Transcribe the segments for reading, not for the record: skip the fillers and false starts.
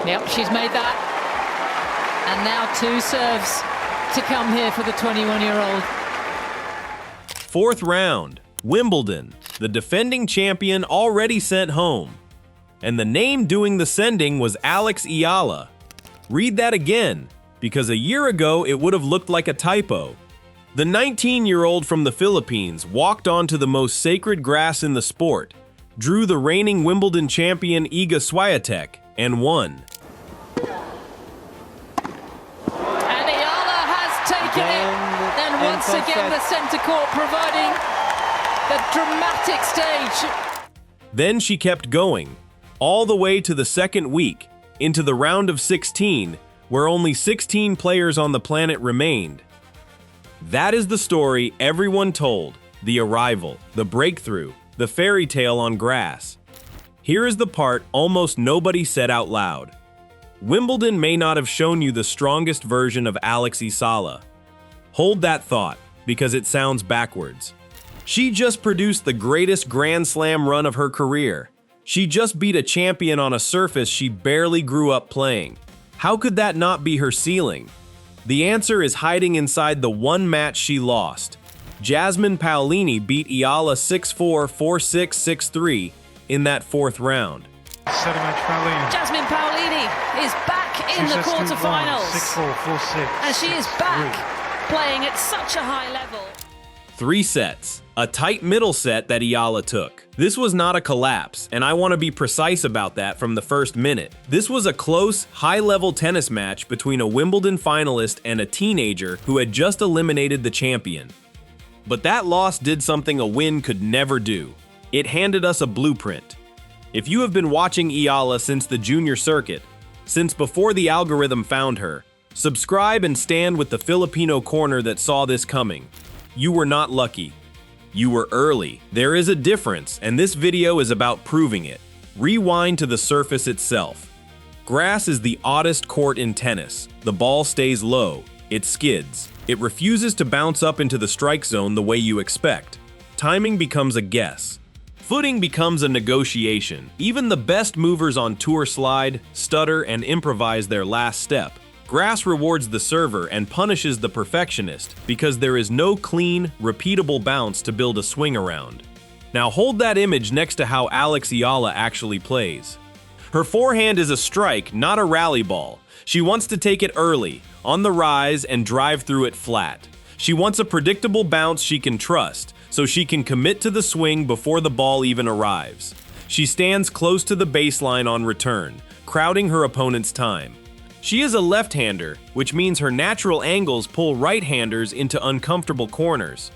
Yep, she's made that. And now 2 serves to come here for the 21-year-old. Fourth round, Wimbledon. The defending champion already sent home. And the name doing the sending was Alex Eala. Read that again, because a year ago it would have looked like a typo. The 19-year-old from the Philippines walked onto the most sacred grass in the sport, drew the reigning Wimbledon champion Iga Swiatek, and won. And Eala has taken it. And once again the centre court providing the dramatic stage. Then she kept going, all the way to the second week, into the round of 16, where only 16 players on the planet remained. That is the story everyone told, the arrival, the breakthrough, the fairy tale on grass. Here is the part almost nobody said out loud. Wimbledon may not have shown you the strongest version of Alex Eala. Hold that thought, because it sounds backwards. She just produced the greatest Grand Slam run of her career. She just beat a champion on a surface she barely grew up playing. How could that not be her ceiling? The answer is hiding inside the one match she lost. Jasmine Paolini beat Eala 6-4, 4-6, 6-3 in that fourth round. Jasmine Paolini is back in the quarterfinals. 6-4, 4-6. And she is back playing at such a high level. 3 sets. A tight middle set that Eala took. This was not a collapse, and I want to be precise about that from the first minute. This was a close, high-level tennis match between a Wimbledon finalist and a teenager who had just eliminated the champion. But that loss did something a win could never do. It handed us a blueprint. If you have been watching Eala since the junior circuit, since before the algorithm found her, subscribe and stand with the Filipino corner that saw this coming. You were not lucky. You were early. There is a difference, and this video is about proving it. Rewind to the surface itself. Grass is the oddest court in tennis. The ball stays low. It skids. It refuses to bounce up into the strike zone the way you expect. Timing becomes a guess. Footing becomes a negotiation. Even the best movers on tour slide, stutter, and improvise their last step. Grass rewards the server and punishes the perfectionist because there is no clean, repeatable bounce to build a swing around. Now hold that image next to how Alex Eala actually plays. Her forehand is a strike, not a rally ball. She wants to take it early, on the rise, and drive through it flat. She wants a predictable bounce she can trust, so she can commit to the swing before the ball even arrives. She stands close to the baseline on return, crowding her opponent's time. She is a left-hander, which means her natural angles pull right-handers into uncomfortable corners.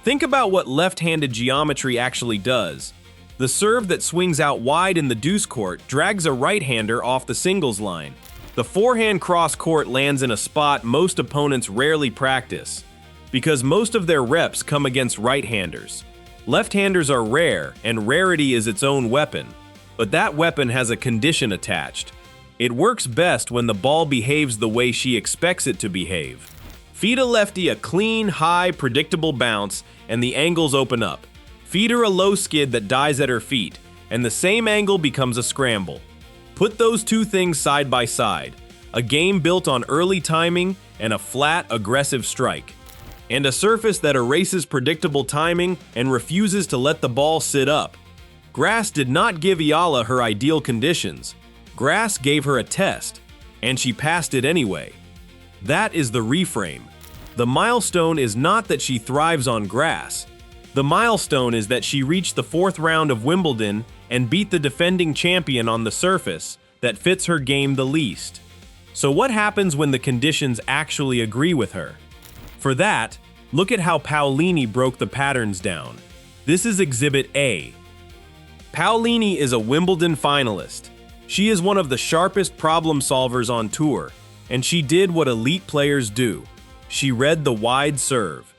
Think about what left-handed geometry actually does. The serve that swings out wide in the deuce court drags a right-hander off the singles line. The forehand cross-court lands in a spot most opponents rarely practice, because most of their reps come against right-handers. Left-handers are rare, and rarity is its own weapon, but that weapon has a condition attached. It works best when the ball behaves the way she expects it to behave. Feed a lefty a clean, high, predictable bounce, and the angles open up. Feed her a low skid that dies at her feet, and the same angle becomes a scramble. Put those two things side by side, a game built on early timing and a flat, aggressive strike. And a surface that erases predictable timing and refuses to let the ball sit up. Grass did not give Eala her ideal conditions. Grass gave her a test, and she passed it anyway. That is the reframe. The milestone is not that she thrives on grass. The milestone is that she reached the fourth round of Wimbledon and beat the defending champion on the surface that fits her game the least. So what happens when the conditions actually agree with her? For that, look at how Paolini broke the patterns down. This is Exhibit A. Paolini is a Wimbledon finalist. She is one of the sharpest problem solvers on tour, and she did what elite players do. She read the wide serve.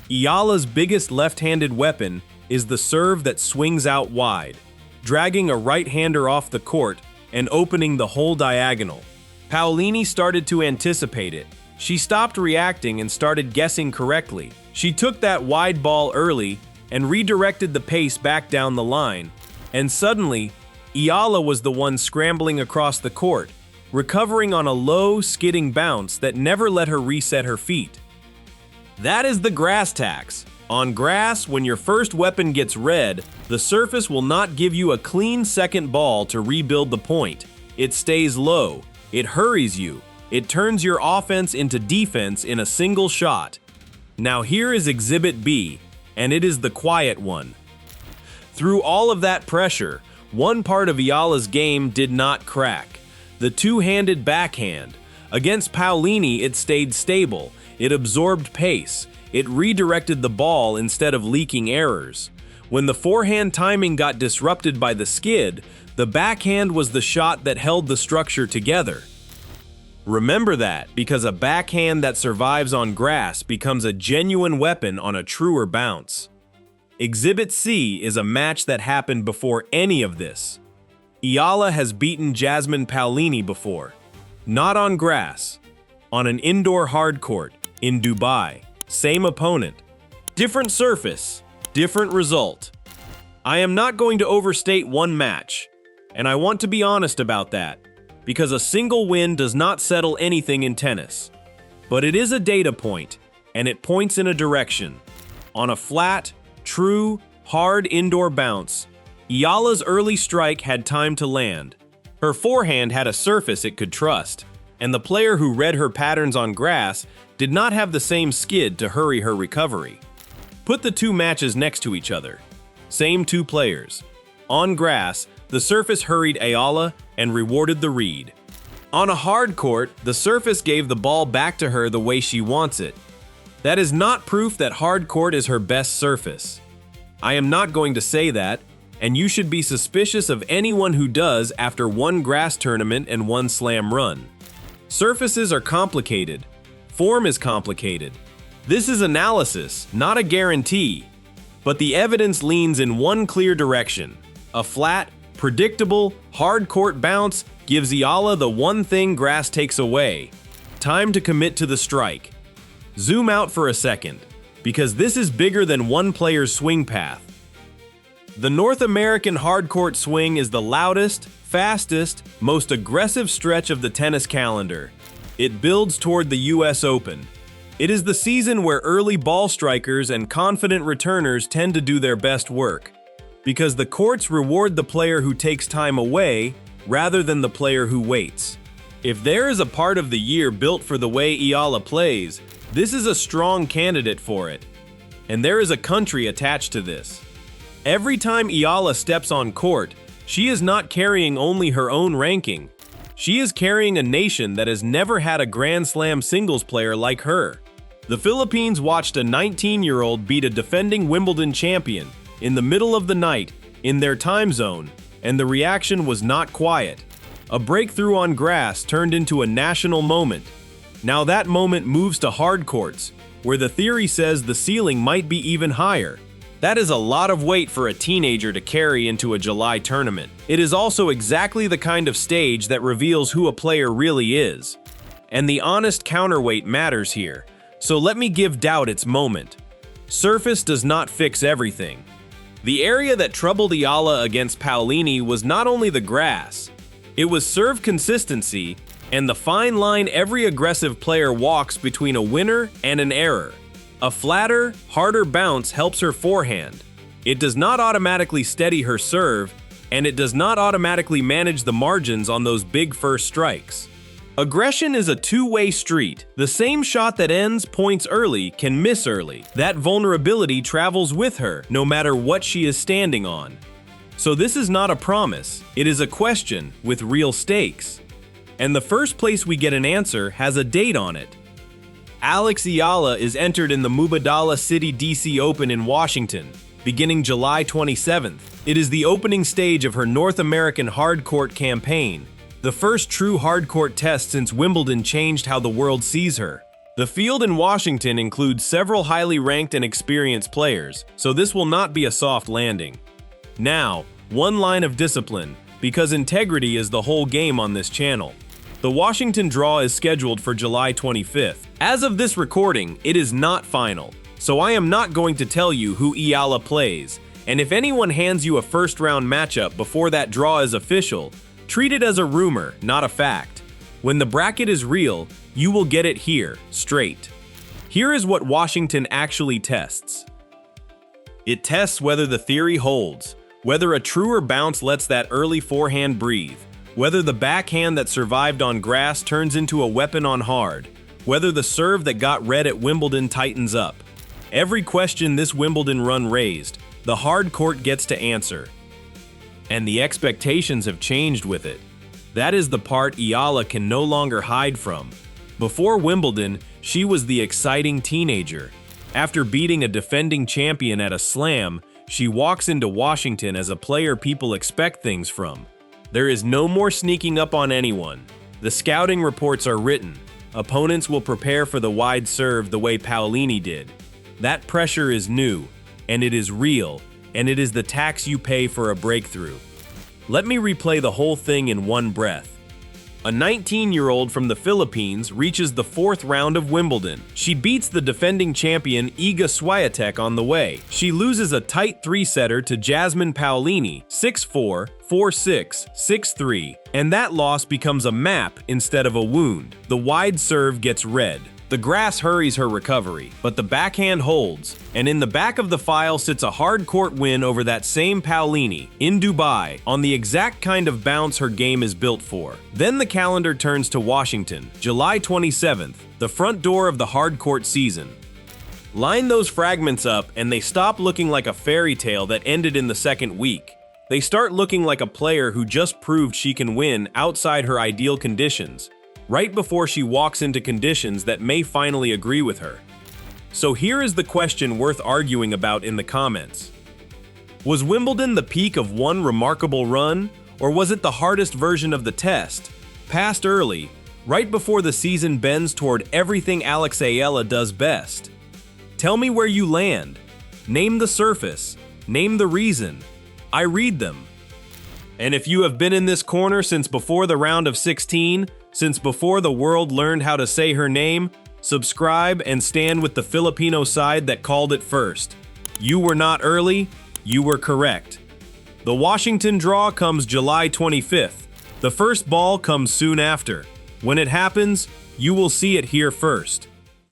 Eala's biggest left-handed weapon is the serve that swings out wide, dragging a right-hander off the court and opening the whole diagonal. Paolini started to anticipate it. She stopped reacting and started guessing correctly. She took that wide ball early and redirected the pace back down the line, and suddenly, Eala was the one scrambling across the court. recovering on a low, skidding bounce that never let her reset her feet. That is the grass tax. On grass, when your first weapon gets red, the surface will not give you a clean second ball to rebuild the point. It stays low. It hurries you. It turns your offense into defense in a single shot. Now here is Exhibit B, and it is the quiet one. Through all of that pressure, one part of Eala's game did not crack. The two-handed backhand. Against Paolini, it stayed stable. It absorbed pace. It redirected the ball instead of leaking errors. When the forehand timing got disrupted by the skid, the backhand was the shot that held the structure together. Remember that, because a backhand that survives on grass becomes a genuine weapon on a truer bounce. Exhibit C is a match that happened before any of this. Eala has beaten Jasmine Paolini before. Not on grass. On an indoor hardcourt in Dubai. Same opponent. Different surface. Different result. I am not going to overstate one match, and I want to be honest about that, because a single win does not settle anything in tennis. But it is a data point, and it points in a direction. On a flat, true, hard indoor bounce, Eala's early strike had time to land. Her forehand had a surface it could trust, and the player who read her patterns on grass did not have the same skid to hurry her recovery. Put the two matches next to each other. Same two players. On grass, the surface hurried Eala and rewarded the read. On a hard court, the surface gave the ball back to her the way she wants it. That is not proof that hard court is her best surface. I am not going to say that, and you should be suspicious of anyone who does after one grass tournament and one slam run. Surfaces are complicated. Form is complicated. This is analysis, not a guarantee. But the evidence leans in one clear direction. A flat, predictable, hard court bounce gives Eala the one thing grass takes away. Time to commit to the strike. Zoom out for a second, because this is bigger than one player's swing path. The North American hardcourt swing is the loudest, fastest, most aggressive stretch of the tennis calendar. It builds toward the US Open. It is the season where early ball strikers and confident returners tend to do their best work, because the courts reward the player who takes time away rather than the player who waits. If there is a part of the year built for the way Eala plays, this is a strong candidate for it. And there is a country attached to this. Every time Eala steps on court, she is not carrying only her own ranking. She is carrying a nation that has never had a Grand Slam singles player like her. The Philippines watched a 19-year-old beat a defending Wimbledon champion in the middle of the night in their time zone, and the reaction was not quiet. A breakthrough on grass turned into a national moment. Now that moment moves to hard courts, where the theory says the ceiling might be even higher. That is a lot of weight for a teenager to carry into a July tournament. It is also exactly the kind of stage that reveals who a player really is. And the honest counterweight matters here, so let me give doubt its moment. Surface does not fix everything. The area that troubled Eala against Paolini was not only the grass, it was serve consistency and the fine line every aggressive player walks between a winner and an error. A flatter, harder bounce helps her forehand. It does not automatically steady her serve, and it does not automatically manage the margins on those big first strikes. Aggression is a two-way street. The same shot that ends points early can miss early. That vulnerability travels with her, no matter what she is standing on. So this is not a promise, it is a question with real stakes. And the first place we get an answer has a date on it. Alex Eala is entered in the Mubadala Citi DC Open in Washington, beginning July 27th. It is the opening stage of her North American hardcourt campaign, the first true hardcourt test since Wimbledon changed how the world sees her. The field in Washington includes several highly ranked and experienced players, so this will not be a soft landing. Now, one line of discipline, because integrity is the whole game on this channel. The Washington draw is scheduled for July 25th. As of this recording, it is not final, so I am not going to tell you who Eala plays, and if anyone hands you a first-round matchup before that draw is official, treat it as a rumor, not a fact. When the bracket is real, you will get it here, straight. Here is what Washington actually tests. It tests whether the theory holds, whether a truer bounce lets that early forehand breathe, whether the backhand that survived on grass turns into a weapon on hard, whether the serve that got red at Wimbledon tightens up. Every question this Wimbledon run raised, the Hardcourt gets to answer. And the expectations have changed with it. That is the part Eala can no longer hide from. Before Wimbledon, she was the exciting teenager. After beating a defending champion at a slam, she walks into Washington as a player people expect things from. There is no more sneaking up on anyone. The scouting reports are written. Opponents will prepare for the wide serve the way Paolini did. That pressure is new, and it is real, and it is the tax you pay for a breakthrough. Let me replay the whole thing in one breath. A 19-year-old from the Philippines reaches the 4th round of Wimbledon. She beats the defending champion Iga Swiatek on the way. She loses a tight 3-setter to Jasmine Paolini, 6-4, 4-6, 6-3, and that loss becomes a map instead of a wound. The wide serve gets red. The grass hurries her recovery, but the backhand holds, and in the back of the file sits a hard-court win over that same Paolini, in Dubai, on the exact kind of bounce her game is built for. Then the calendar turns to Washington, July 27th, the front door of the hard-court season. Line those fragments up and they stop looking like a fairy tale that ended in the second week. They start looking like a player who just proved she can win outside her ideal conditions, right before she walks into conditions that may finally agree with her. So here is the question worth arguing about in the comments. Was Wimbledon the peak of one remarkable run, or was it the hardest version of the test, passed early, right before the season bends toward everything Eala does best? Tell me where you land. Name the surface. Name the reason. I read them. And if you have been in this corner since before the round of 16, since before the world learned how to say her name, subscribe and stand with the Filipino side that called it first. You were not early, you were correct. The Washington draw comes July 25th. The first ball comes soon after. When it happens, you will see it here first.